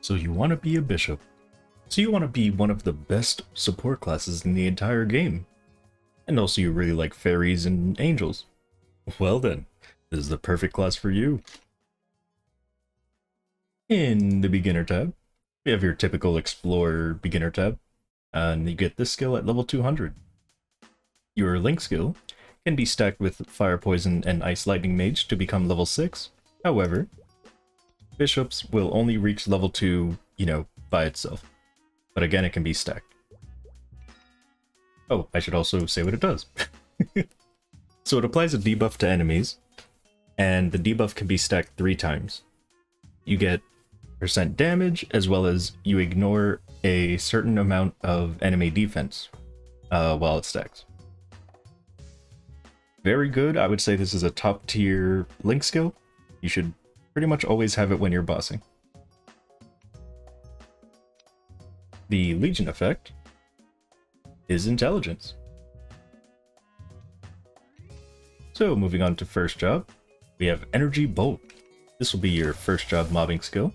So you want to be a bishop. So you want to be one of the best support classes in the entire game. And also you really like fairies and angels. Well then, this is the perfect class for you. In the beginner tab, we have your typical explorer beginner tab, and you get this skill at level 200. Your link skill can be stacked with fire poison and ice lightning mage to become level 6. However, bishops will only reach level 2, by itself. But again, it can be stacked. Oh, I should also say what it does. So it applies a debuff to enemies, and the debuff can be stacked 3 times. You get % damage, as well as you ignore a certain amount of enemy defense while it stacks. Very good. I would say this is a top tier link skill. You should pretty much always have it when you're bossing. The Legion effect is intelligence. So moving on to first job, we have Energy Bolt. This will be your first job mobbing skill.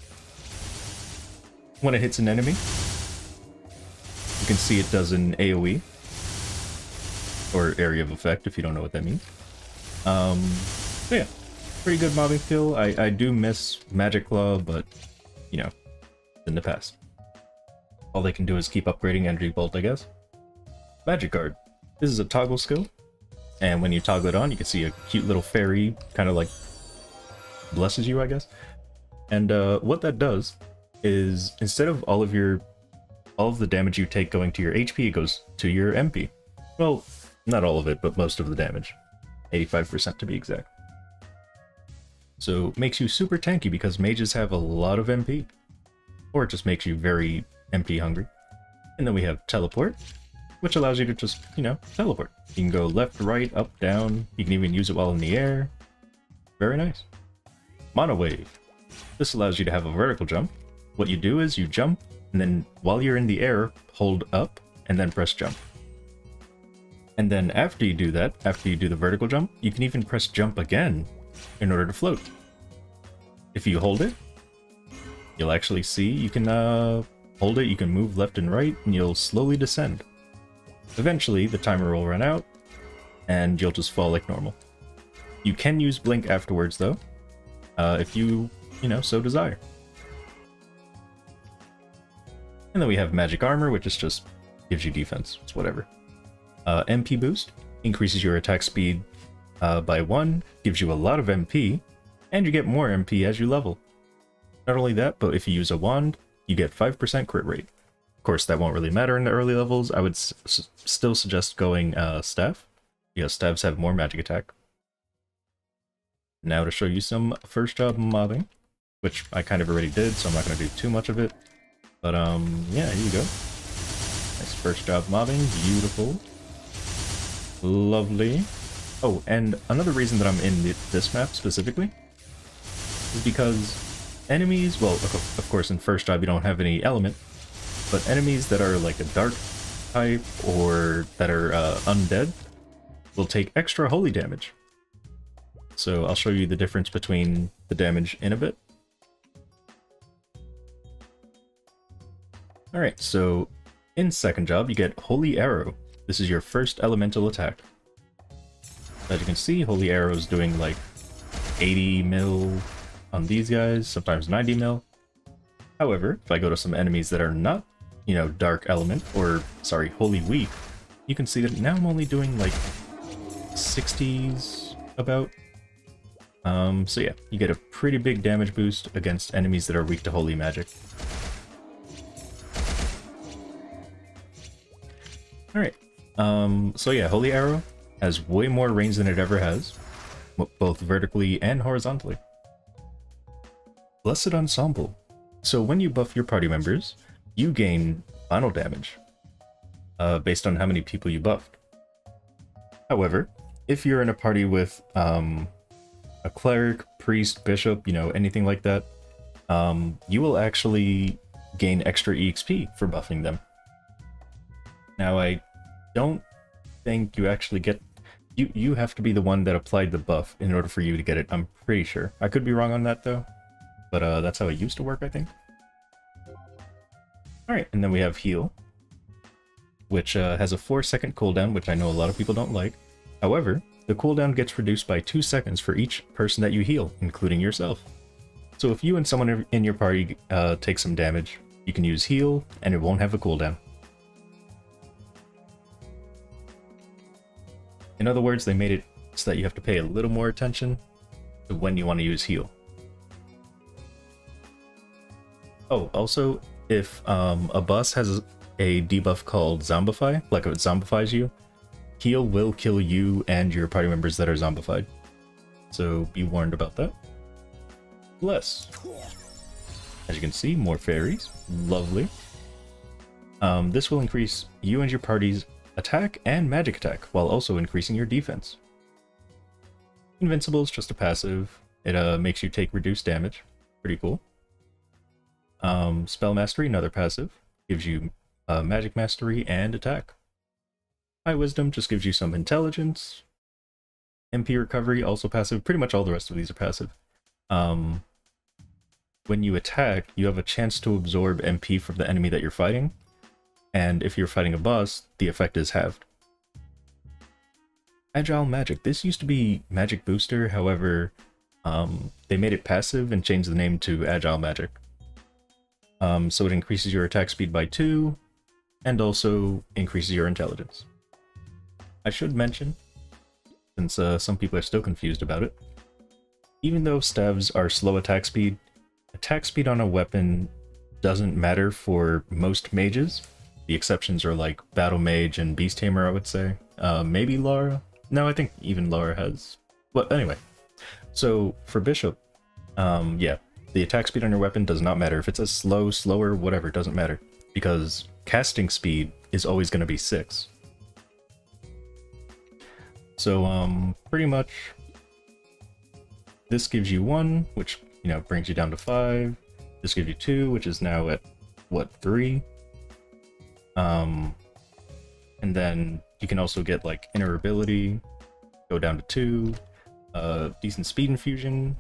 When it hits an enemy, you can see it does an AoE, or area of effect if you don't know what that means. So yeah, pretty good mobbing skill. I do miss Magic Claw, but in the past. All they can do is keep upgrading Energy Bolt, I guess. Magic Guard. This is a toggle skill, and when you toggle it on, you can see a cute little fairy kind of like blesses you, I guess. And what that does is instead of all of the damage you take going to your HP, it goes to your MP. Well, not all of it, but most of the damage. 85% to be exact. So it makes you super tanky because mages have a lot of MP. Or it just makes you very MP hungry. And then we have Teleport, which allows you to just, teleport. You can go left, right, up, down. You can even use it while in the air. Very nice. Mono Wave. This allows you to have a vertical jump. What you do is you jump, and then while you're in the air, hold up, and then press jump. And then after you do that, after you do the vertical jump, you can even press jump again in order to float. If you hold it, you'll actually see you can hold it, you can move left and right, and you'll slowly descend. Eventually, the timer will run out, and you'll just fall like normal. You can use blink afterwards, though, if you, so desire. And then we have Magic Armor, which is just gives you defense. It's whatever. MP Boost increases your attack speed by 1, gives you a lot of MP, and you get more MP as you level. Not only that, but if you use a wand, you get 5% crit rate. Of course, that won't really matter in the early levels. I would still suggest going Staff, because staffs have more magic attack. Now to show you some first job mobbing, which I kind of already did, so I'm not going to do too much of it. But yeah, here you go. Nice first job mobbing, beautiful. Lovely. Oh, and another reason that I'm in this map specifically is because enemies, well, of course in first job you don't have any element, but enemies that are like a dark type or that are undead will take extra holy damage. So I'll show you the difference between the damage in a bit. Alright, so in second job you get Holy Arrow. This is your first elemental attack. As you can see, Holy Arrow is doing like 80 mil on these guys, sometimes 90 mil. However, if I go to some enemies that are not, dark element, or sorry, Holy Weak, you can see that now I'm only doing like 60s about. So yeah, you get a pretty big damage boost against enemies that are weak to holy magic. Alright, so yeah, Holy Arrow has way more range than it ever has, both vertically and horizontally. Blessed Ensemble. So when you buff your party members, you gain final damage, based on how many people you buffed. However, if you're in a party with a cleric, priest, bishop, anything like that, you will actually gain extra EXP for buffing them. Now, I don't think you actually get... You have to be the one that applied the buff in order for you to get it, I'm pretty sure. I could be wrong on that, though. But that's how it used to work, I think. Alright, and then we have Heal, which has a 4-second cooldown, which I know a lot of people don't like. However, the cooldown gets reduced by 2 seconds for each person that you heal, including yourself. So if you and someone in your party take some damage, you can use Heal, and it won't have a cooldown. In other words, they made it so that you have to pay a little more attention to when you want to use Heal. Oh, also, if a boss has a debuff called Zombify, like if it zombifies you, Heal will kill you and your party members that are zombified. So be warned about that. Bless. As you can see, more fairies. Lovely. This will increase you and your party's attack and magic attack, while also increasing your defense. Invincible is just a passive. It makes you take reduced damage. Pretty cool. Spell Mastery, another passive. Gives you magic mastery and attack. High Wisdom just gives you some intelligence. MP Recovery, also passive. Pretty much all the rest of these are passive. When you attack, you have a chance to absorb MP from the enemy that you're fighting. And if you're fighting a boss, the effect is halved. Agile Magic. This used to be Magic Booster, however, they made it passive and changed the name to Agile Magic. So it increases your attack speed by 2, and also increases your intelligence. I should mention, since some people are still confused about it, even though staves are slow attack speed on a weapon doesn't matter for most mages. The exceptions are like Battle Mage and Beast Tamer, I would say. Maybe Lara? No, I think even Lara has... Well, anyway. So, for Bishop, yeah, the attack speed on your weapon does not matter. If it's a slower, whatever, it doesn't matter. Because casting speed is always going to be 6. So, pretty much, this gives you 1, which, you know, brings you down to 5. This gives you 2, which is now at, what, 3? And then you can also get, like, Inner Ability, go down to 2, decent Speed Infusion.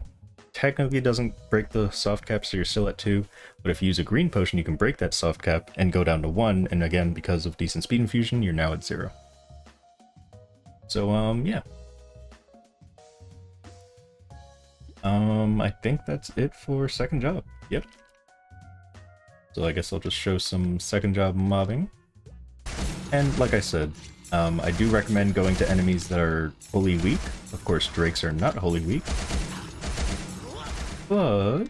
Technically doesn't break the soft cap, so you're still at 2, but if you use a green potion, you can break that soft cap and go down to 1, and again, because of decent Speed Infusion, you're now at 0. So, yeah. I think that's it for second job. Yep. So I guess I'll just show some second job mobbing. And like I said, I do recommend going to enemies that are wholly weak. Of course, drakes are not wholly weak. But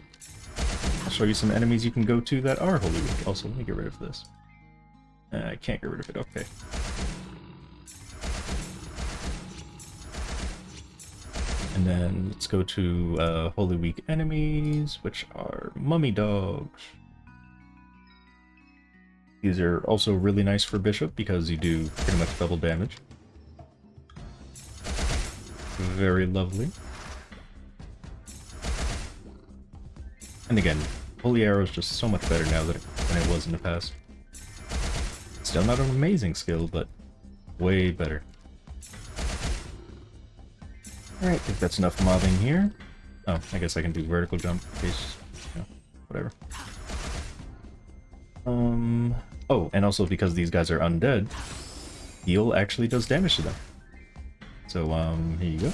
I'll show you some enemies you can go to that are wholly weak. Also, let me get rid of this. I can't get rid of it, okay. And then let's go to wholly weak enemies, which are mummy dogs. These are also really nice for Bishop because you do pretty much double damage. Very lovely. And again, Holy Arrow is just so much better now than it was in the past. Still not an amazing skill, but way better. Alright, I think that's enough mobbing here. Oh, I guess I can do vertical jump in case, you know, whatever. Oh, and also because these guys are undead, heal actually does damage to them. So, here you go.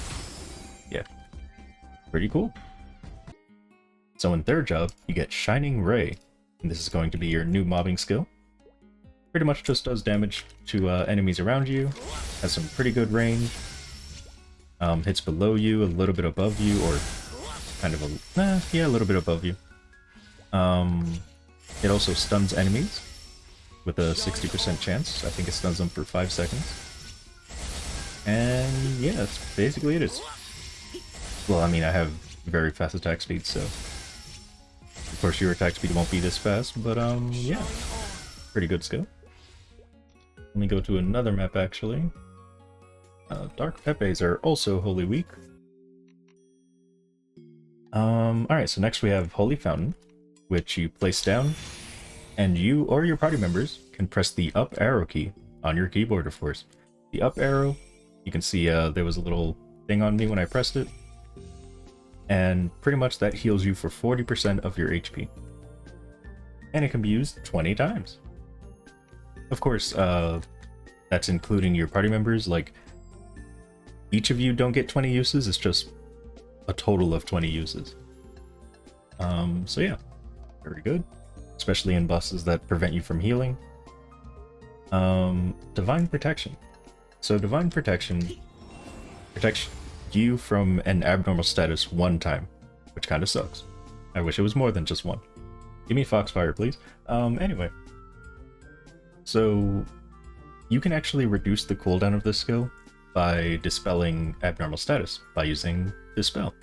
Yeah. Pretty cool. So in third job, you get Shining Ray. And this is going to be your new mobbing skill. Pretty much just does damage to enemies around you. Has some pretty good range. Hits below you, a little bit above you, or kind of a little bit above you. It also stuns enemies with a 60% chance. I think it stuns them for 5 seconds. And yeah, that's basically it. Well, I mean, I have very fast attack speed, so of course your attack speed won't be this fast, but yeah, pretty good skill. Let me go to another map actually. Dark Pepes are also wholly weak. Alright, so next we have Holy Fountain, which you place down, and you or your party members can press the up arrow key on your keyboard, of course. The up arrow, you can see there was a little thing on me when I pressed it, and pretty much that heals you for 40% of your HP. and it can be used 20 times. Of course, that's including your party members. Like, each of you don't get 20 uses, it's just a total of 20 uses. So yeah, very good, especially in bosses that prevent you from healing. Divine Protection. So Divine Protection protects you from an abnormal status one time, which kind of sucks. I wish it was more than just one. Give me Foxfire, please. Anyway. So you can actually reduce the cooldown of this skill by dispelling abnormal status by using Dispel.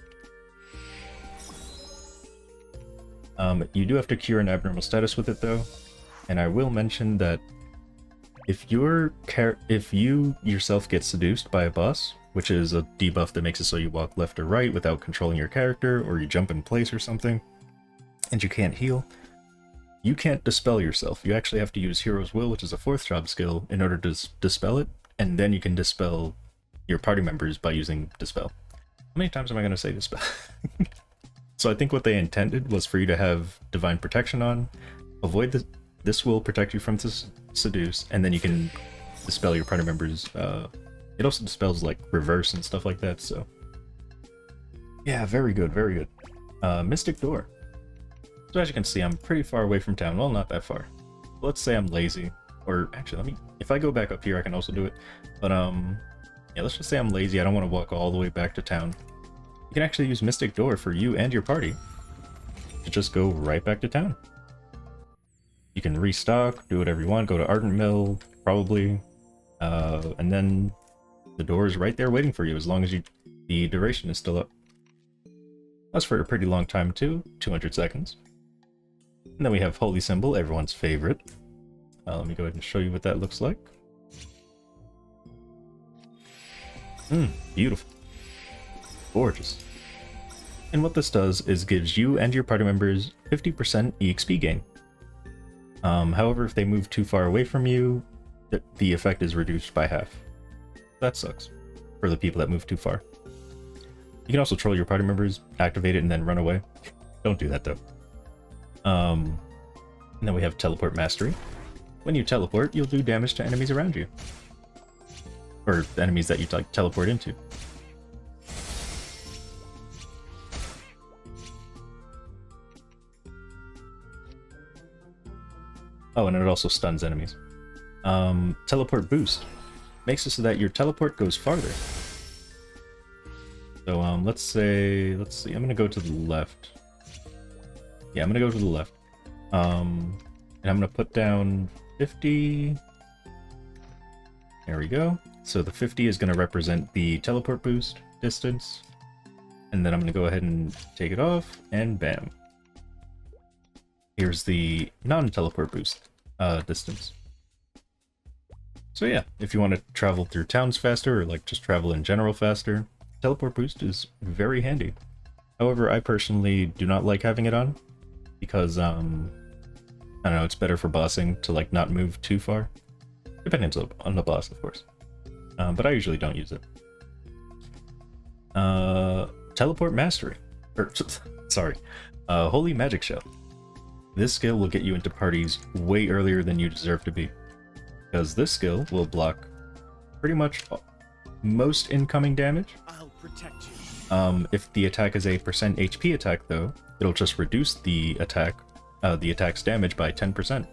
You do have to cure an abnormal status with it though, and I will mention that if you yourself get seduced by a boss, which is a debuff that makes it so you walk left or right without controlling your character, or you jump in place or something, and you can't heal, you can't dispel yourself. You actually have to use Hero's Will, which is a 4th job skill, in order to dispel it, and then you can dispel your party members by using Dispel. How many times am I going to say Dispel? So I think what they intended was for you to have Divine Protection on, avoid this will protect you from Seduce, and then you can dispel your party members. It also dispels like reverse and stuff like that, so yeah, very good, very good. Mystic Door. So as you can see, I'm pretty far away from town. Well, not that far. Let's say I'm lazy, or actually, if I go back up here, I can also do it. But yeah, let's just say I'm lazy. I don't want to walk all the way back to town. You can actually use Mystic Door for you and your party to just go right back to town. You can restock, do whatever you want, go to Ardent Mill, probably, and then the door is right there waiting for you as long as the duration is still up. That's for a pretty long time too, 200 seconds. And then we have Holy Symbol, everyone's favorite. Let me go ahead and show you what that looks like. Beautiful. Gorgeous. And what this does is gives you and your party members 50% EXP gain. However, if they move too far away from you, the effect is reduced by half. That sucks for the people that move too far. You can also troll your party members, activate it, and then run away. Don't do that though. And then we have Teleport Mastery. When you teleport, you'll do damage to enemies around you. Or enemies that you teleport into. Oh, and it also stuns enemies. Teleport Boost. Makes it so that your teleport goes farther. So let's see, I'm gonna go to the left. Yeah, I'm gonna go to the left. And I'm gonna put down 50. There we go. So the 50 is gonna represent the teleport boost distance. And then I'm gonna go ahead and take it off, and bam. Here's the non-teleport boost distance. So yeah, if you want to travel through towns faster, or like just travel in general faster, teleport boost is very handy. However, I personally do not like having it on, because I don't know, it's better for bossing to like not move too far, depending on the boss, of course. But I usually don't use it. Teleport Mastery, or sorry, Holy Magic Shell. This skill will get you into parties way earlier than you deserve to be, because this skill will block pretty much most incoming damage. I'll protect you. If the attack is a % HP attack though, it'll just reduce the attack's damage by 10%.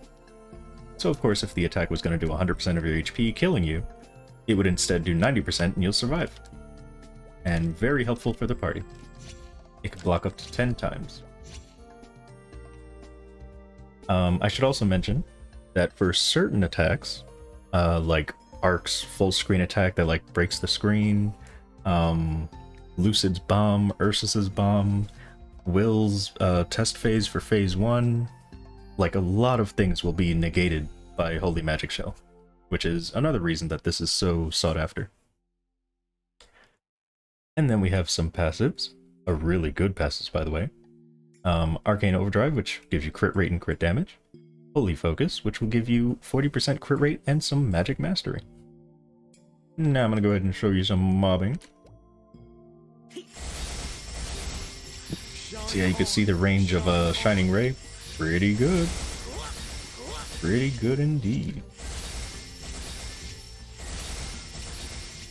So of course, if the attack was going to do 100% of your HP killing you, it would instead do 90% and you'll survive. And very helpful for the party. It can block up to 10 times. I should also mention that for certain attacks, like Ark's full screen attack that like breaks the screen, Lucid's bomb, Ursus's bomb, Will's test phase for phase 1, like a lot of things will be negated by Holy Magic Shell, which is another reason that this is so sought after. And then we have some passives, a really good passives by the way. Arcane Overdrive, which gives you crit rate and crit damage. Holy Focus, which will give you 40% crit rate and some Magic Mastery. Now I'm going to go ahead and show you some mobbing. So yeah, you can see the range of Shining Ray. Pretty good. Pretty good indeed.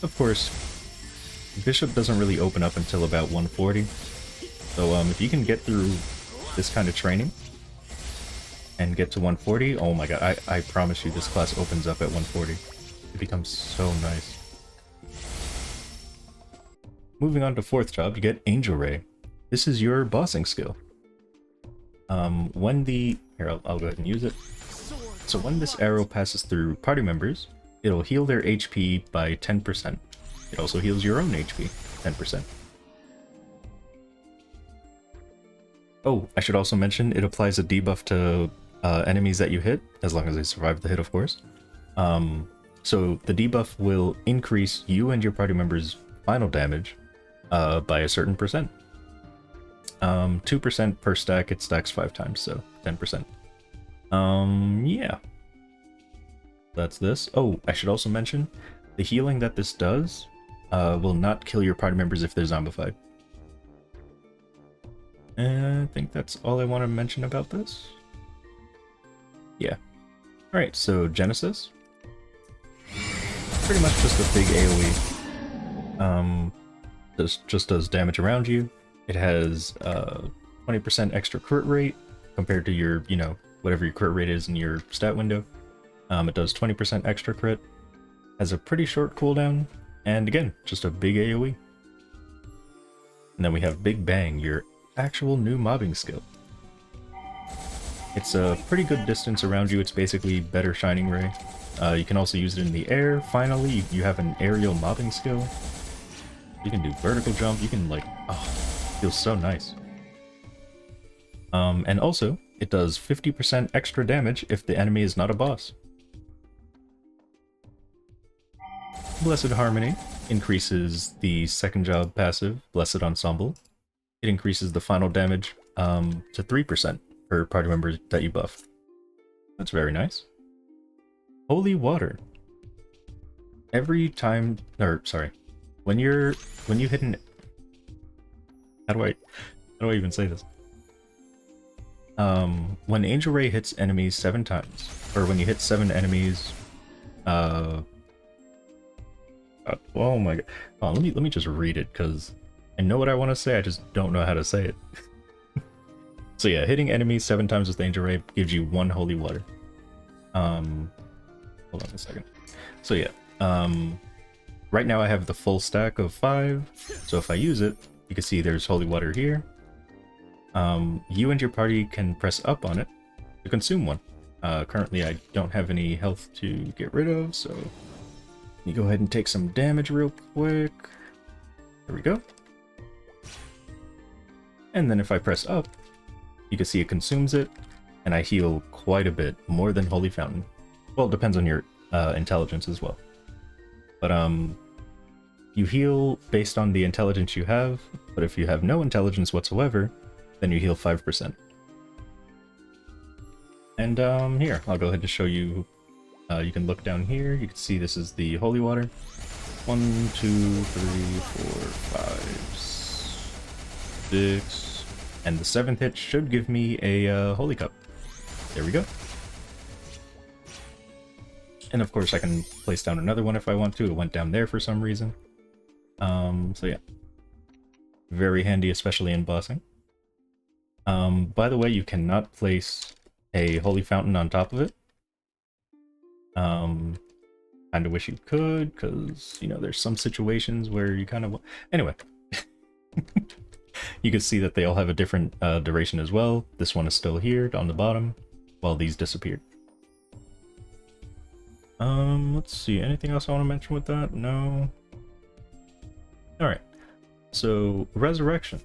Of course, Bishop doesn't really open up until about 140. So if you can get through this kind of training and get to 140, oh my god, I promise you this class opens up at 140. It becomes so nice. Moving on to 4th job, you get Angel Ray. This is your bossing skill. When the... Here, I'll go ahead and use it. So when this arrow passes through party members, it'll heal their HP by 10%. It also heals your own HP, 10%. Oh, I should also mention, it applies a debuff to enemies that you hit, as long as they survive the hit, of course. So the debuff will increase you and your party members' final damage by a certain percent. 2% per stack, it stacks 5 times, so 10%. Yeah. That's this. Oh, I should also mention, the healing that this does will not kill your party members if they're zombified. And I think that's all I want to mention about this. Yeah. Alright, so Genesis. Pretty much just a big AoE. Just does damage around you. It has 20% extra crit rate compared to your, you know, whatever your crit rate is in your stat window. It does 20% extra crit. Has a pretty short cooldown. And again, just a big AoE. And then we have Big Bang, your actual new mobbing skill. It's a pretty good distance around you. It's basically better Shining Ray. You can also use it in the air. Finally, you have an aerial mobbing skill. You can do vertical jump. You can like, oh, feels so nice. And also, it does 50% extra damage if the enemy is not a boss. Blessed Harmony increases the 2nd job passive, Blessed Ensemble. It increases the final damage to 3% per party member that you buff. That's very nice. Holy Water. Every time, or sorry, when you hit an... How do I even say this? When Angel Ray hits enemies 7 times, or when you hit 7 enemies, oh my god. Oh, let me just read it, because I know what I want to say, I just don't know how to say it. So yeah, hitting enemies 7 times with Angel Ray gives you 1 Holy Water. Hold on a second. So yeah, right now I have the full stack of 5, so if I use it, you can see there's Holy Water here. You and your party can press up on it to consume 1. Currently I don't have any health to get rid of, so you go ahead and take some damage real quick. There we go. And then if I press up, you can see it consumes it, and I heal quite a bit, more than Holy Fountain. Well, it depends on your intelligence as well. But you heal based on the intelligence you have, but if you have no intelligence whatsoever, then you heal 5%. And here, I'll go ahead and show you. You can look down here, you can see this is the Holy Water. 1, 2, 3, 4, 5, 6, and the 7th hit should give me a Holy Cup. There we go. And of course I can place down another one if I want to. It went down there for some reason. So yeah. Very handy, especially in bossing. By the way, you cannot place a Holy Fountain on top of it. Kinda wish you could, because, you know, there's some situations where you kind of... Anyway. You can see that they all have a different duration as well. This one is still here on the bottom, while these disappeared. Let's see, anything else I want to mention with that? No. Alright, so Resurrection.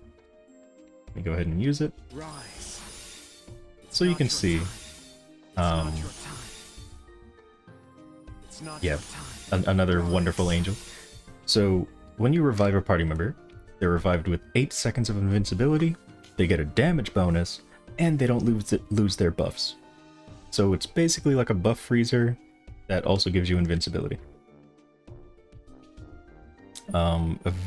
Let me go ahead and use it. Rise. So you can see, yeah, another wonderful angel. So when you revive a party member, they're revived with 8 seconds of invincibility, they get a damage bonus, and they don't lose their buffs. So it's basically like a buff freezer that also gives you invincibility.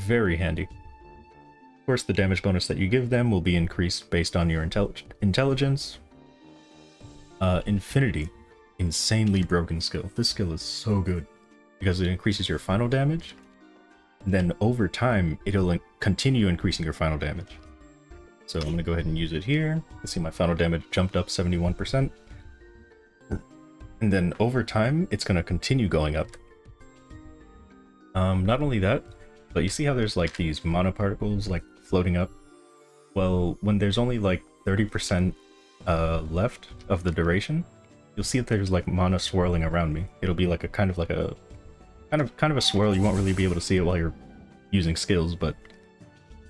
Very handy. Of course, the damage bonus that you give them will be increased based on your intelligence. Infinity. insanely broken skill. This skill is so good because it increases your final damage. And then over time, it'll continue increasing your final damage. So I'm going to go ahead and use it here. You can see my final damage jumped up 71%. And then over time, it's going to continue going up. Not only that, but you see how there's like these monoparticles like floating up? Well, when there's only like 30% left of the duration, you'll see that there's like mono swirling around me. It'll be like a kind of a swirl. You won't really be able to see it while you're using skills, but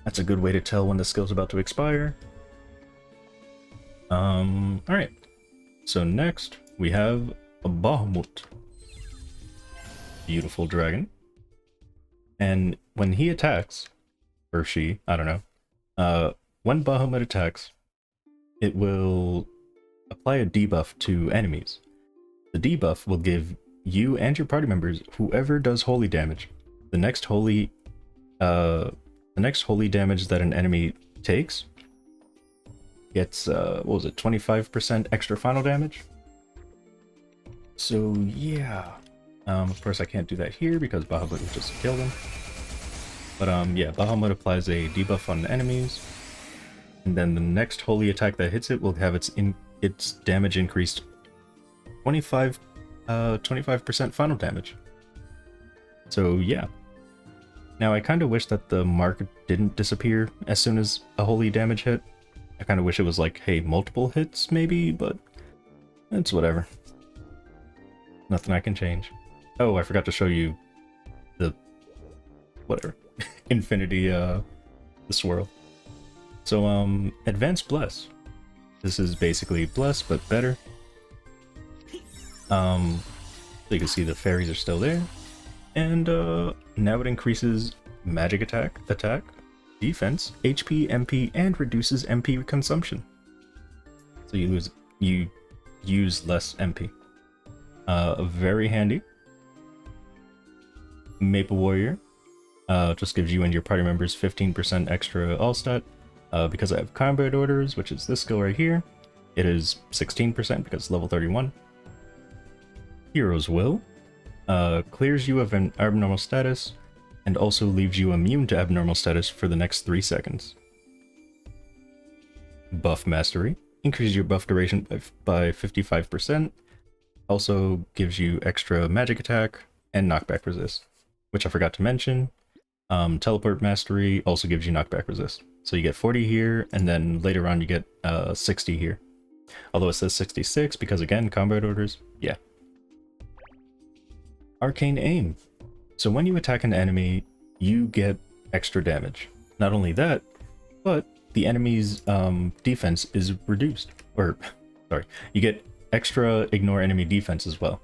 that's a good way to tell when the skill's about to expire. Alright. So next we have a Bahamut. Beautiful dragon. And when he attacks, or she, I don't know, when Bahamut attacks, it will apply a debuff to enemies. The debuff will give you and your party members, whoever does holy damage, the next holy damage that an enemy takes gets, what was it, 25% extra final damage? So yeah, of course I can't do that here because Bahamut would just kill them. But yeah, Bahamut applies a debuff on enemies, and then the next holy attack that hits it will have its damage increased 25% final damage. So yeah. Now I kind of wish that the mark didn't disappear as soon as a holy damage hit. I kind of wish it was like, hey, multiple hits maybe, but it's whatever. Nothing I can change. Oh, I forgot to show you the whatever infinity the swirl. So advanced bless. This is basically bless but better. So you can see the fairies are still there, and now it increases magic attack, defense, HP, MP, and reduces MP consumption. So you use less MP. Very handy. Maple Warrior just gives you and your party members 15% extra all stat. Because I have combat orders, which is this skill right here, it is 16% because it's level 31. Hero's Will clears you of an abnormal status and also leaves you immune to abnormal status for the next 3 seconds. Buff Mastery increases your buff duration by 55%, also gives you extra magic attack and knockback resist, which I forgot to mention. Teleport Mastery also gives you knockback resist. So you get 40 here, and then later on you get 60 here. Although it says 66 because, again, combat orders, yeah. Arcane Aim. So when you attack an enemy, you get extra damage. Not only that, but the enemy's defense is reduced. Or, sorry, you get extra ignore enemy defense as well.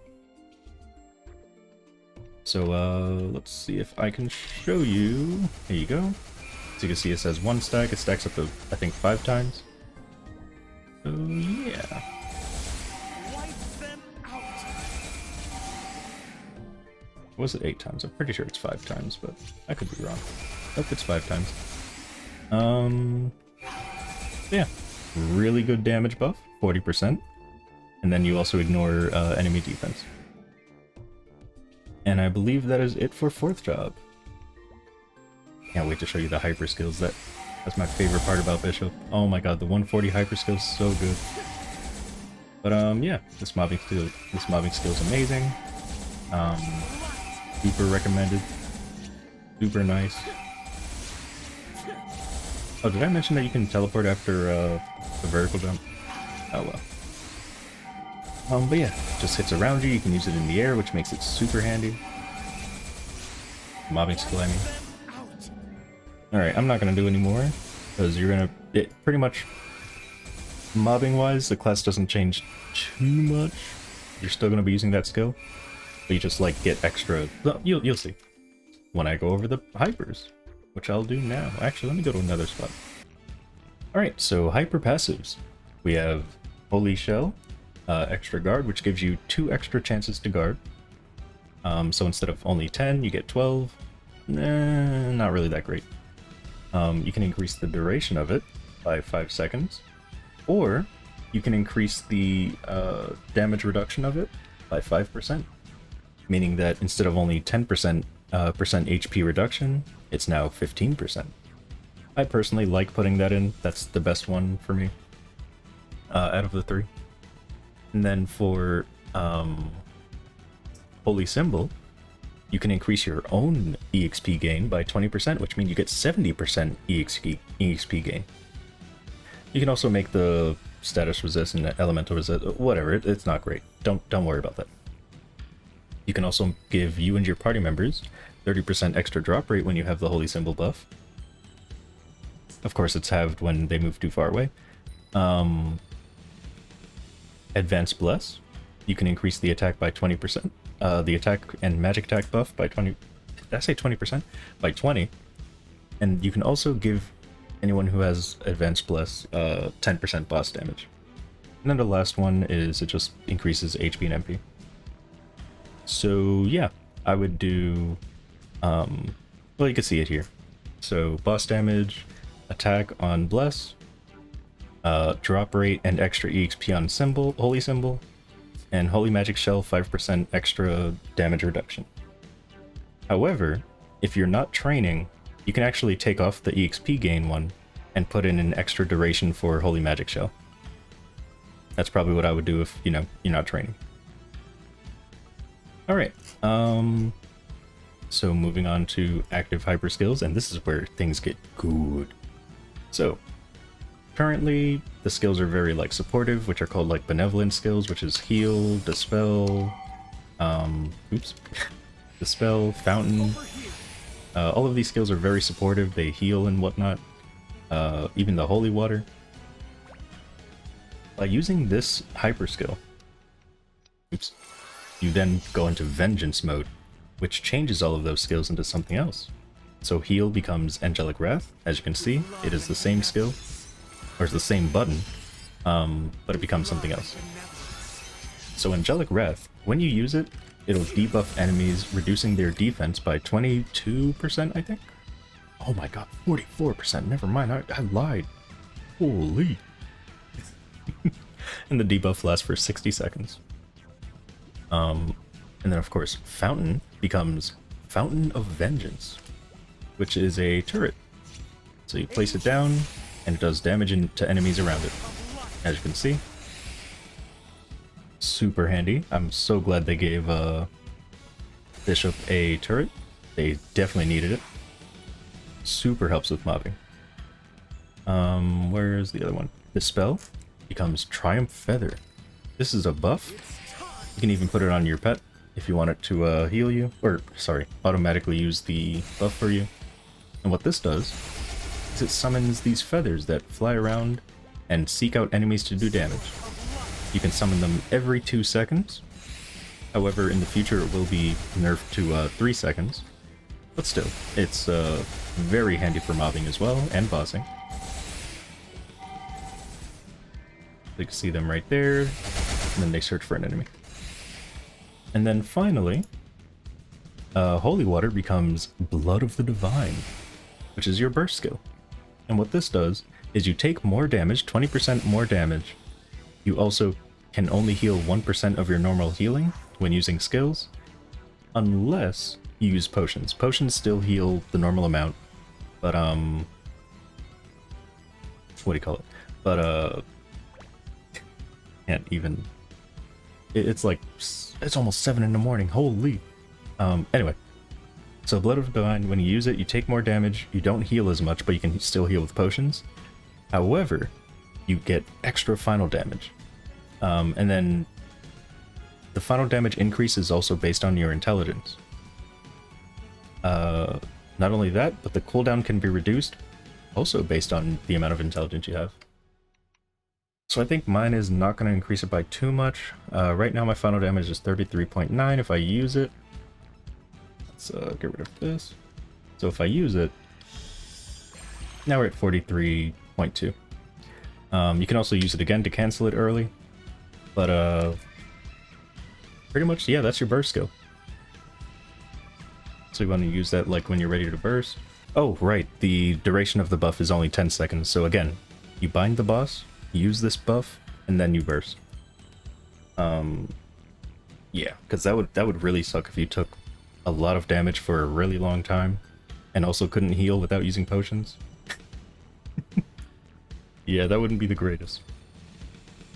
So let's see if I can show you. Here you go. So you can see it says 1 stack. It stacks up to, I think, 5 times. So yeah. Was it 8 times? I'm pretty sure it's 5 times, but I could be wrong. Nope, it's 5 times. Yeah, really good damage buff, 40%. And then you also ignore enemy defense. And I believe that is it for 4th job. Can't wait to show you the hyper skills. That's my favorite part about Bishop. Oh my god, the 140 hyper skill is so good. But yeah, this mobbing skill is amazing. Super recommended. Super nice. Oh, did I mention that you can teleport after the vertical jump? Oh well. But yeah, just hits around you. You can use it in the air, which makes it super handy. Mobbing skill, I mean. Alright, I'm not gonna do any more because pretty much mobbing wise, the class doesn't change too much. You're still gonna be using that skill, but you just like get extra. You'll see when I go over the hypers, which I'll do now. Actually, let me go to another spot. Alright, so hyper passives. We have Holy Shell, extra guard, which gives you 2 extra chances to guard. So instead of only 10, you get 12. Not really that great. You can increase the duration of it by 5 seconds, or you can increase the damage reduction of it by 5%, meaning that instead of only 10% HP reduction, it's now 15%. I personally like putting that in. That's the best one for me out of the three. And then for Holy Symbol, you can increase your own EXP gain by 20%, which means you get 70% EXP gain. You can also make the status resist and elemental resist, whatever. It's not great. Don't worry about that. You can also give you and your party members 30% extra drop rate when you have the Holy Symbol buff. Of course, it's halved when they move too far away. Advanced Bless. You can increase the attack by 20%. The attack and magic attack buff by 20. Did I say 20%? By 20. And you can also give anyone who has Advanced Bless 10% boss damage. And then the last one is it just increases HP and MP. So yeah, I would do. Well, you can see it here. So boss damage, attack on Bless, drop rate and extra EXP on Symbol, Holy Symbol, and Holy Magic Shell 5% extra damage reduction. However, if you're not training, you can actually take off the EXP gain one and put in an extra duration for Holy Magic Shell. That's probably what I would do if, you know, you're not training. Alright, so moving on to active hyper skills, and this is where things get good. So, currently, the skills are very, like, supportive, which are called, like, benevolent skills, which is heal, dispel, dispel, fountain. All of these skills are very supportive. They heal and whatnot. Even the holy water. By using this hyper skill, you then go into vengeance mode, which changes all of those skills into something else. So heal becomes Angelic Wrath. As you can see, it is the same skill, or it's the same button, but it becomes something else. So Angelic Wrath, when you use it, it'll debuff enemies, reducing their defense by 22%, I think? Oh my god, 44%, never mind, I lied. Holy. And the debuff lasts for 60 seconds. And then of course, Fountain becomes Fountain of Vengeance, which is a turret. So you place it down, and it does damage to enemies around it. As you can see. Super handy. I'm so glad they gave Bishop a turret. They definitely needed it. Super helps with mobbing. Where's the other one? Dispel becomes Triumph Feather. This is a buff. You can even put it on your pet if you want it to heal you, or sorry, automatically use the buff for you. And what this does is it summons these feathers that fly around and seek out enemies to do damage. You can summon them every 2 seconds. However, in the future it will be nerfed to 3 seconds. But still, it's very handy for mobbing as well, and bossing. You can see them right there, and then they search for an enemy. And then finally, Holy Water becomes Blood of the Divine, which is your burst skill. And what this does is you take more damage, 20% more damage. You also can only heal 1% of your normal healing when using skills, unless you use potions. Potions still heal the normal amount, but what do you call it? But can't even. It's like, it's almost 7 in the morning. Holy. Anyway, so Blood of the Divine, when you use it, you take more damage. You don't heal as much, but you can still heal with potions. However, you get extra final damage. And then the final damage increase is also based on your intelligence. Not only that, but the cooldown can be reduced, also based on the amount of intelligence you have. So I think mine is not going to increase it by too much. Right now my final damage is 33.9 if I use it. Let's get rid of this. So if I use it, now we're at 43.2. You can also use it again to cancel it early. But pretty much, yeah, that's your burst skill. So you want to use that like when you're ready to burst. Oh, right, the duration of the buff is only 10 seconds. So again, you bind the boss, use this buff, and then you burst. Yeah, because that would really suck if you took a lot of damage for a really long time and also couldn't heal without using potions. Yeah, that wouldn't be the greatest.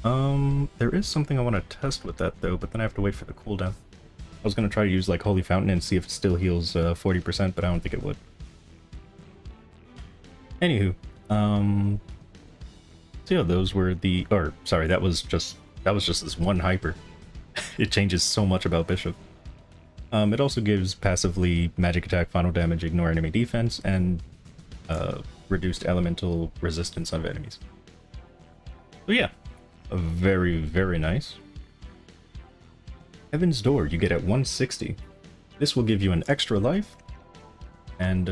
There is something I want to test with that though, but then I have to wait for the cooldown. I was gonna try to use like Holy Fountain and see if it still heals 40%, but I don't think it would. Anywho, so yeah, those were the, or sorry, that was just this one hyper. It changes so much about Bishop. It also gives passively magic attack, final damage, ignore enemy defense, and reduced elemental resistance on enemies. So yeah, very, very nice. Heaven's Door, you get at 160. This will give you an extra life, and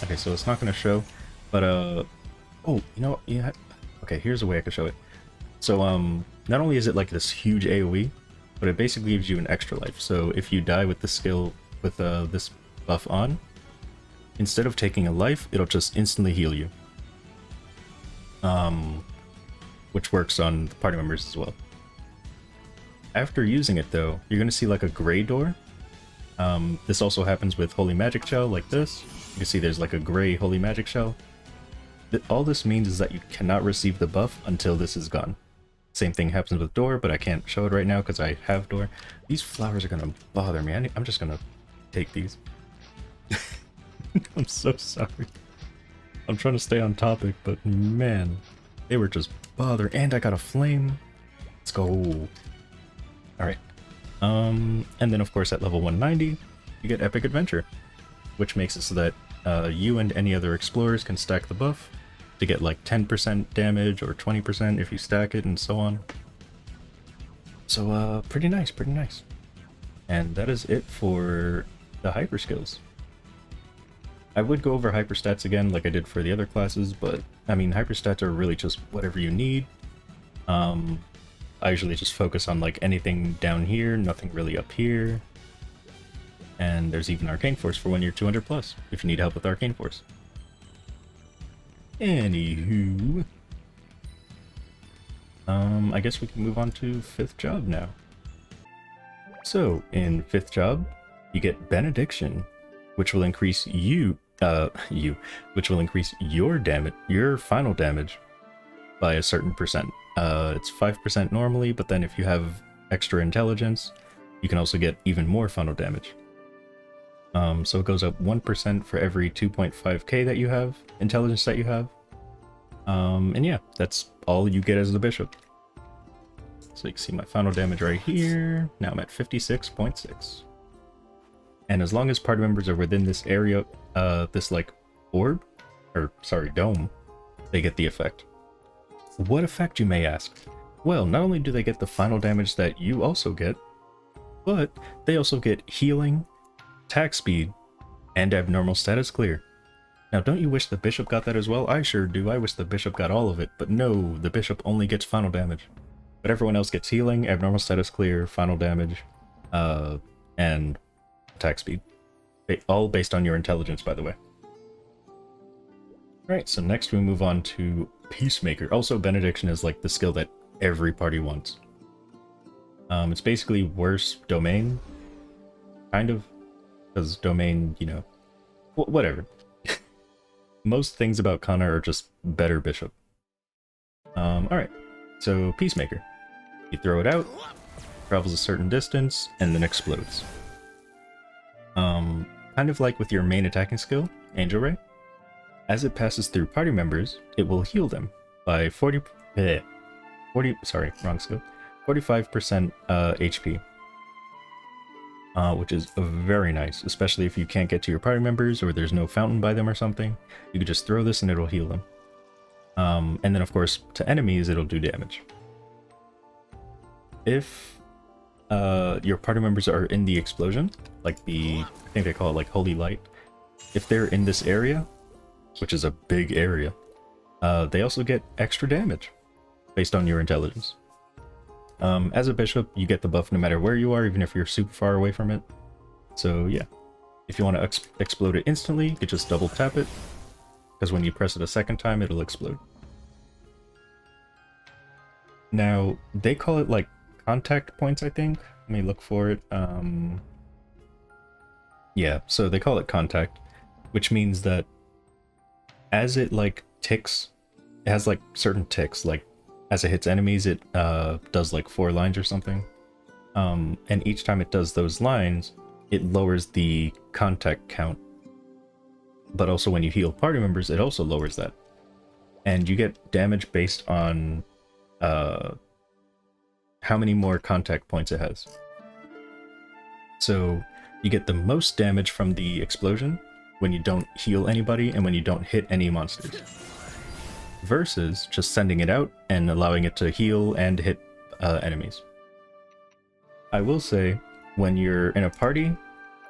okay, so it's not going to show, but oh, you know, yeah, okay, here's a way I could show it. So not only is it like this huge AoE, but it basically gives you an extra life. So if you die with the skill with this buff on, instead of taking a life, it'll just instantly heal you. Which works on the party members as well. After using it though, you're gonna see like a gray door. This also happens with Holy Magic Shell, like this. You can see there's like a gray Holy Magic Shell. All this means is that you cannot receive the buff until this is gone. Same thing happens with Door, but I can't show it right now because I have Door. These flowers are gonna bother me. I'm just gonna take these. I'm so sorry. I'm trying to stay on topic, but man, they were just bothering. And I got a flame. Let's go. Alright. And then of course at level 190, you get Epic Adventure, which makes it so that you and any other explorers can stack the buff to get like 10% damage or 20% if you stack it and so on. So pretty nice, pretty nice. And that is it for the hyper skills. I would go over hyper stats again like I did for the other classes, but I mean hyper stats are really just whatever you need. I usually just focus on like anything down here, nothing really up here. And there's even Arcane Force for when you're 200 plus, if you need help with Arcane Force. Anywho, I guess we can move on to 5th job now. So in 5th job, you get Benediction, which will increase which will increase your damage, your final damage, by a certain percent. It's 5% normally, but then if you have extra intelligence, you can also get even more final damage. So it goes up 1% for every 2.5k that you have, intelligence that you have. And yeah, that's all you get as the bishop. So you can see my final damage right here. Now I'm at 56.6. And as long as party members are within this area, this like orb, or sorry, dome, they get the effect. What effect, you may ask? Well, not only do they get the final damage that you also get, but they also get healing, attack speed, and abnormal status clear. Now, don't you wish the bishop got that as well? I sure do. I wish the bishop got all of it, but no, the bishop only gets final damage. But everyone else gets healing, abnormal status clear, final damage, and attack speed. All based on your intelligence, by the way. Alright, so next we move on to Peacemaker. Also, Benediction is like the skill that every party wants. It's basically worse Domain, kind of, because Domain, you know, whatever. Most things about Kana are just better Bishop. Alright, so Peacemaker. You throw it out, travels a certain distance, and then explodes. Kind of like with your main attacking skill, Angel Ray. As it passes through party members, it will heal them by 45% HP. Which is very nice, especially if you can't get to your party members or there's no fountain by them or something. You can just throw this and it'll heal them. And then of course, to enemies, it'll do damage. If your party members are in the explosion, like I think they call it like Holy Light, if they're in this area, which is a big area, they also get extra damage based on your intelligence. As a bishop, you get the buff no matter where you are, even if you're super far away from it. So yeah, if you want to explode it instantly, you just double tap it, because when you press it a second time, it'll explode. Now, they call it like contact points, I think. Let me look for it. Yeah, so they call it contact, which means that as it like ticks, it has like certain ticks, like as it hits enemies, it does like 4 lines or something. And each time it does those lines, it lowers the contact count. But also when you heal party members, it also lowers that. And you get damage based on how many more contact points it has. So you get the most damage from the explosion when you don't heal anybody and when you don't hit any monsters, versus just sending it out and allowing it to heal and hit enemies. I will say, when you're in a party,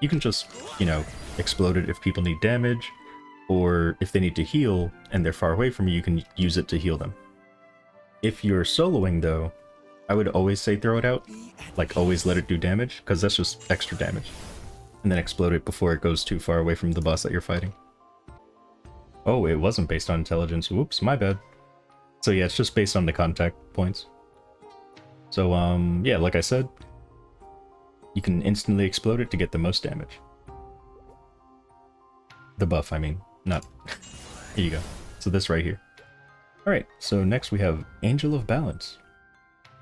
you can just, you know, explode it if people need damage, or if they need to heal and they're far away from you, you can use it to heal them. If you're soloing though, I would always say throw it out, like always let it do damage, because that's just extra damage. And then explode it before it goes too far away from the boss that you're fighting. Oh, it wasn't based on intelligence. Whoops, my bad. So yeah, it's just based on the contact points. So yeah, like I said, you can instantly explode it to get the most damage. The buff, I mean, not... Here you go. So this right here. Alright, so next we have Angel of Balance.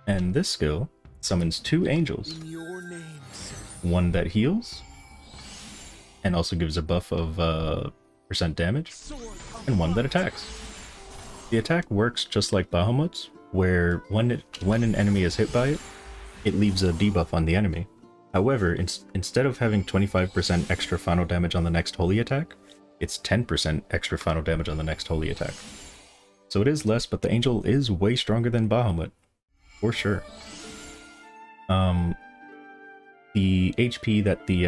And this skill summons 2 angels. In your name, sir. One that heals, and also gives a buff of % damage, and one that attacks. The attack works just like Bahamut's, where when an enemy is hit by it, it leaves a debuff on the enemy. However, instead of having 25% extra final damage on the next holy attack, it's 10% extra final damage on the next holy attack. So it is less, but the angel is way stronger than Bahamut, for sure. The HP that the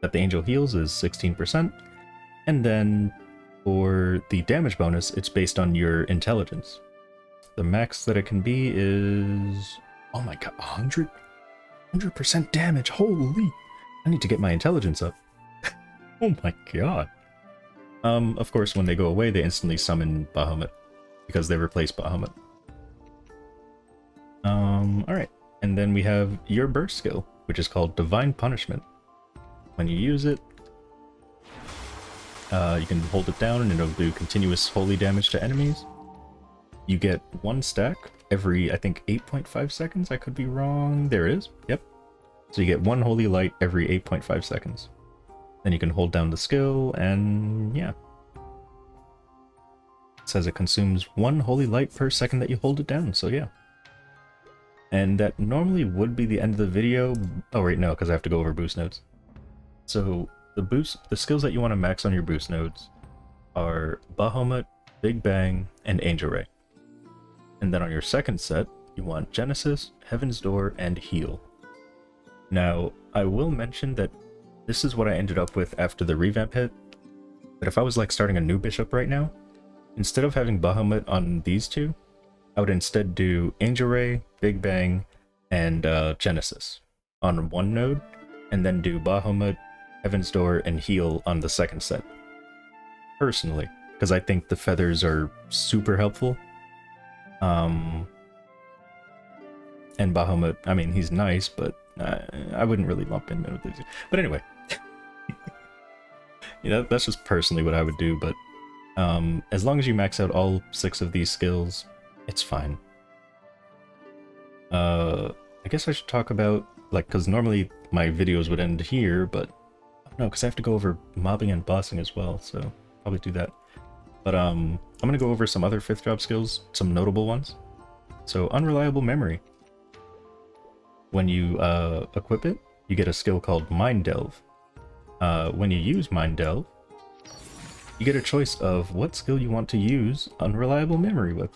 that the angel heals is 16%, and then for the damage bonus, it's based on your intelligence. The max that it can be is, oh my god, 100% damage. Holy! I need to get my intelligence up. Oh my god. Of course, when they go away, they instantly summon Bahamut because they replace Bahamut. Alright. And then we have your burst skill, which is called Divine Punishment. When you use it, you can hold it down and it'll do continuous holy damage to enemies. You get 1 stack every, I think, 8.5 seconds. I could be wrong. There it is. Yep. So you get 1 holy light every 8.5 seconds. Then you can hold down the skill, and yeah. It says it consumes 1 holy light per second that you hold it down, so yeah. And that normally would be the end of the video. Oh wait, no, because I have to go over boost nodes. So the skills that you want to max on your boost nodes are Bahamut, Big Bang, and Angel Ray. And then on your second set, you want Genesis, Heaven's Door, and Heal. Now, I will mention that this is what I ended up with after the revamp hit, but if I was like starting a new bishop right now, instead of having Bahamut on these 2, I would instead do Angel Ray, Big Bang, and Genesis on 1 node, and then do Bahamut, Heaven's Door, and Heal on the second set. Personally, because I think the feathers are super helpful. And Bahamut, I mean, he's nice, but I wouldn't really lump him in with these. But anyway, yeah, that's just personally what I would do, but as long as you max out all 6 of these skills, it's fine. I guess I should talk about, like, because normally my videos would end here, but no, because I have to go over mobbing and bossing as well, so probably do that. But I'm gonna go over some other 5th job skills, some notable ones. So Unreliable Memory. When you equip it, you get a skill called Mind Delve. When you use Mind Delve, you get a choice of what skill you want to use Unreliable Memory with.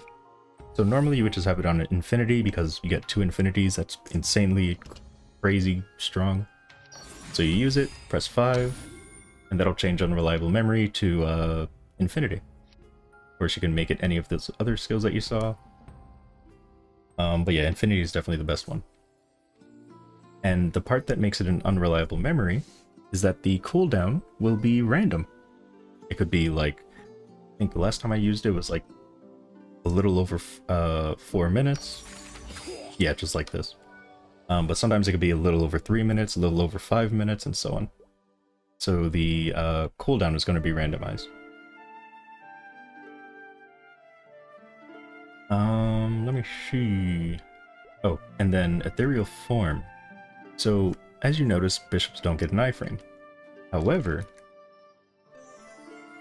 So normally you would just have it on Infinity because you get 2 infinities. That's insanely crazy strong. So you use it, press 5, and that'll change Unreliable Memory to Infinity. Of course, you can make it any of those other skills that you saw. But yeah, Infinity is definitely the best one. And the part that makes it an Unreliable Memory is that the cooldown will be random. It could be like, I think the last time I used it was like a little over 4 minutes. Yeah, just like this. But sometimes it could be a little over 3 minutes, a little over 5 minutes, and so on. So the cooldown is going to be randomized. Let me see. Oh, and then ethereal form. So as you notice, bishops don't get an iframe. However,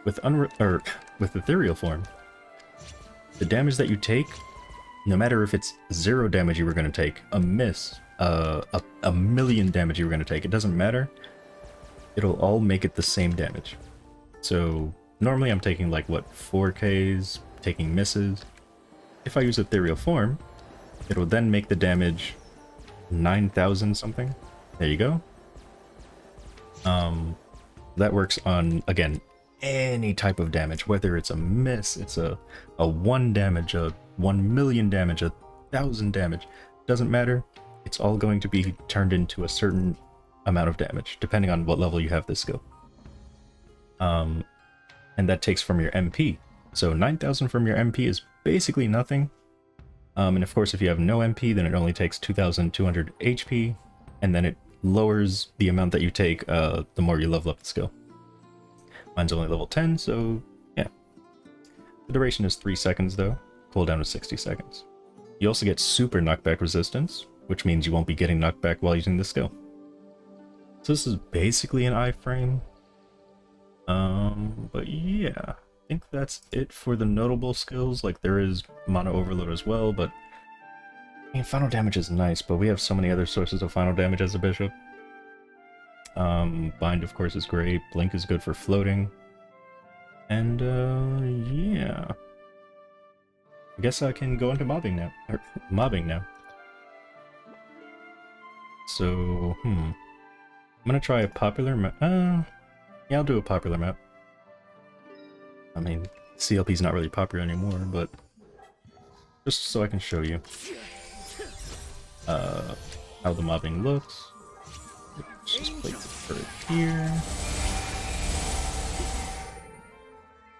with ethereal form, the damage that you take, no matter if it's 0 damage you were going to take, a miss, a million damage you were going to take, it doesn't matter. It'll all make it the same damage. So normally I'm taking like what, 4Ks, taking misses. If I use ethereal form, it'll then make the damage 9,000 something. There you go. That works on, again, any type of damage, whether it's a miss, it's a 1 damage, a 1 million damage, 1,000 damage, doesn't matter. It's all going to be turned into a certain amount of damage, depending on what level you have this skill. And that takes from your MP. So 9,000 from your MP is basically nothing. And of course, if you have no MP, then it only takes 2,200 HP, and then it lowers the amount that you take the more you level up the skill. Mine's only level 10, so yeah. The duration is 3 seconds though, cooldown is 60 seconds. You also get super knockback resistance, which means you won't be getting knocked back while using the skill. So this is basically an iframe. But yeah, I think that's it for the notable skills. Like, there is Mana Overload as well, but I mean, final damage is nice, but we have so many other sources of final damage as a bishop. Bind, of course, is great. Blink is good for floating. And, yeah. I guess I can go into mobbing now. Or, mobbing now. So, I'm gonna try a popular map. Yeah, I'll do a popular map. I mean, CLP's not really popular anymore, but just so I can show you how the mobbing looks. Let's just place the turret here.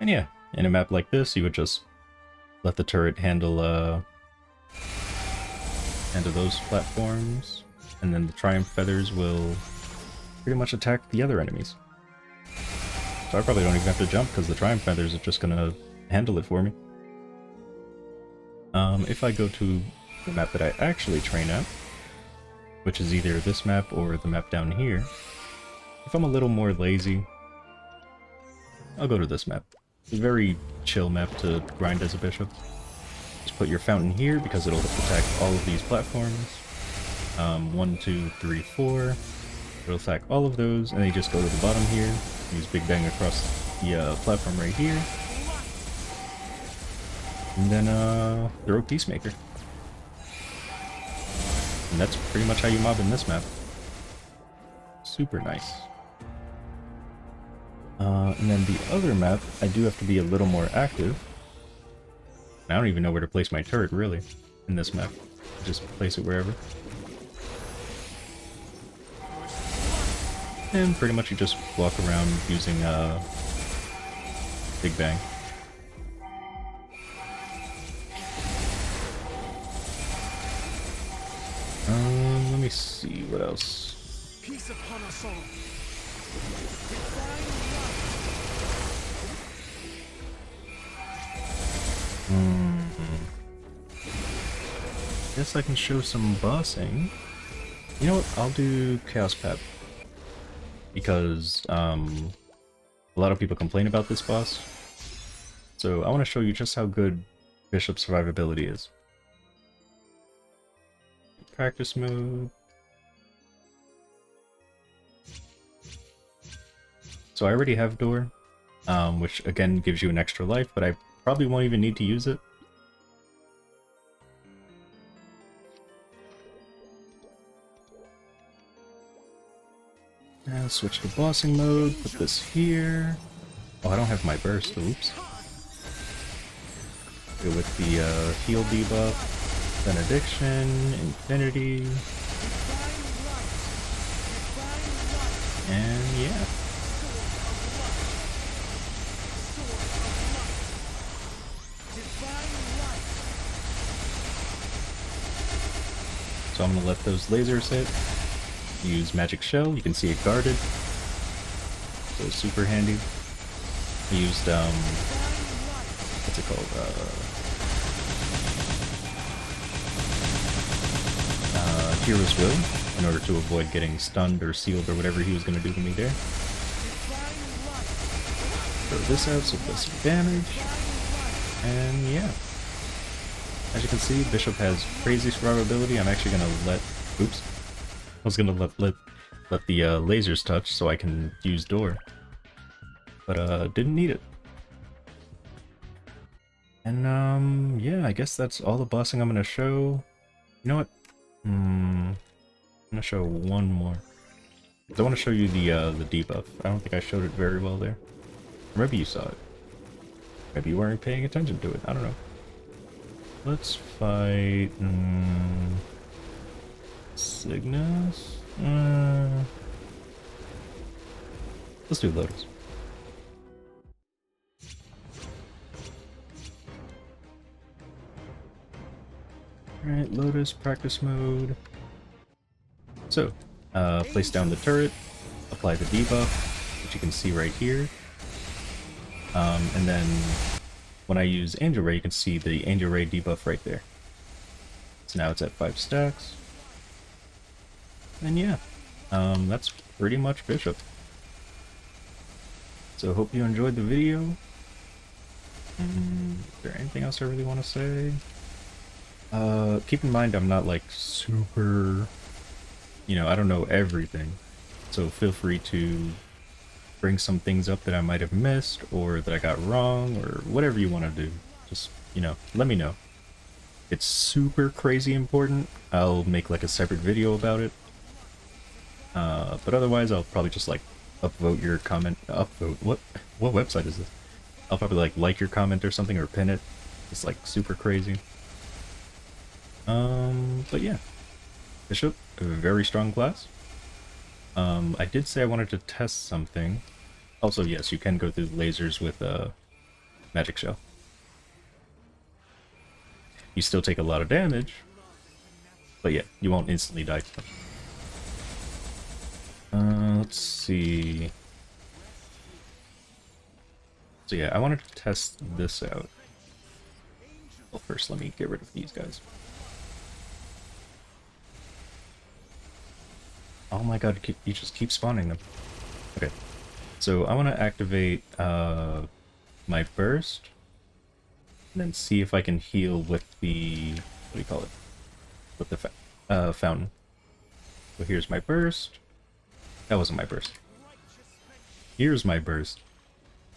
And yeah, in a map like this, you would just let the turret handle those platforms, and then the Triumph Feathers will pretty much attack the other enemies. So I probably don't even have to jump because the Triumph Feathers are just gonna handle it for me. If I go to the map that I actually train at, which is either this map or the map down here, if I'm a little more lazy, I'll go to this map. It's a very chill map to grind as a bishop. Just put your fountain here because it'll attack all of these platforms. 1, 2, 3, 4. It'll attack all of those, and then you just go to the bottom here, use Big Bang across the platform right here, and then throw Peacemaker. And that's pretty much how you mob in this map. Super nice. And then the other map, I do have to be a little more active. I don't even know where to place my turret, really, in this map. Just place it wherever. And pretty much you just walk around using Big Bang. Let me see what else. Peace upon us all. Guess I can show some bossing. You know what? I'll do Chaos Pep. Because a lot of people complain about this boss. So I want to show you just how good Bishop survivability is. Practice mode. So I already have Door, which again gives you an extra life, but I probably won't even need to use it. Now switch to bossing mode, put this here. Oh, I don't have my burst, oops. Go with the heal debuff, Benediction, Infinity. And yeah. so I'm gonna let those lasers hit. Use Magic Shell, you can see it guarded. So super handy. I used, what's it called? Hero's Will, in order to avoid getting stunned or sealed or whatever he was gonna do to me there. Throw this out so it does some damage. And yeah. As you can see, Bishop has crazy survivability. I'm actually gonna let... Oops. I was gonna let the lasers touch so I can use Door. But didn't need it. And yeah, I guess that's all the bossing I'm gonna show. You know what? I'm gonna show one more. I want to show you the debuff. I don't think I showed it very well there. Or maybe you saw it. Maybe you weren't paying attention to it. I don't know. Let's fight... Cygnus? Let's do Lotus. Alright, Lotus, practice mode. So, place down the turret, apply the debuff, which you can see right here. And then when I use Angel Ray, you can see the Angel Ray debuff right there. So now it's at 5 stacks. And yeah, that's pretty much Bishop. So hope you enjoyed the video. Is there anything else I really want to say? Keep in mind I'm not like super, you know, I don't know everything. So feel free to bring some things up that I might have missed or that I got wrong or whatever you want to do. Just, you know, let me know. If it's super crazy important, I'll make like a separate video about it. But otherwise I'll probably just like upvote your comment. Upvote? What website is this? I'll probably like your comment or something or pin it. It's like super crazy. But yeah. Bishop, a very strong class. I did say I wanted to test something. Also, yes, you can go through the lasers with Magic Shell. You still take a lot of damage, but yeah, you won't instantly die to them. Let's see. So yeah, I wanted to test this out. Well, first let me get rid of these guys. Oh my god, you just keep spawning them. Okay, so I want to activate my burst, and then see if I can heal with the, what do you call it? With the fountain. So here's my burst. That wasn't my burst. Here's my burst.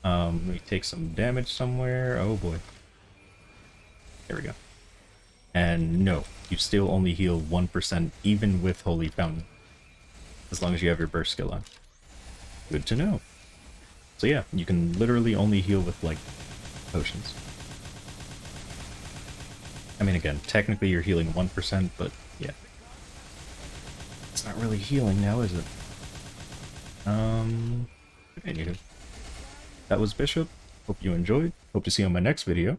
Let me take some damage somewhere. Oh boy. There we go. And no, you still only heal 1% even with Holy Fountain. As long as you have your burst skill on. Good to know. So yeah, you can literally only heal with, like, potions. I mean, again, technically you're healing 1%, but yeah. It's not really healing now, is it? Anywho. That was Bishop. Hope you enjoyed. Hope to see you on my next video.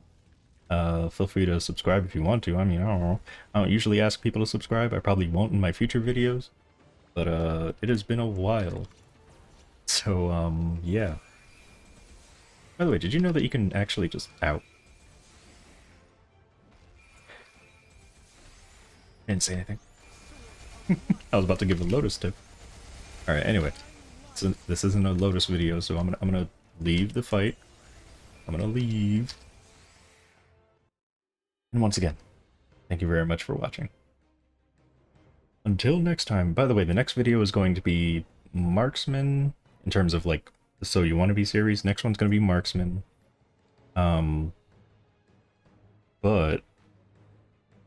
Feel free to subscribe if you want to. I mean, I don't know. I don't usually ask people to subscribe. I probably won't in my future videos. But it has been a while. So, yeah. By the way, did you know that you can actually just... Ow. Didn't say anything. I was about to give a Lotus tip. Alright, anyway. So this isn't a Lotus video, so I'm gonna leave the fight. I'm gonna leave. And once again, thank you very much for watching. Until next time. By the way, the next video is going to be Marksman, in terms of like the So You Want to Be series. Next one's going to be Marksman. But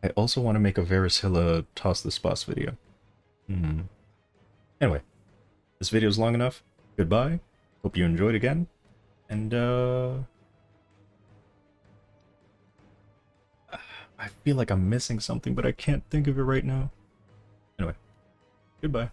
I also want to make a Varishilla Toss the Spots video. Anyway, this video is long enough. Goodbye. Hope you enjoyed again. And I feel like I'm missing something, but I can't think of it right now. Anyway, goodbye.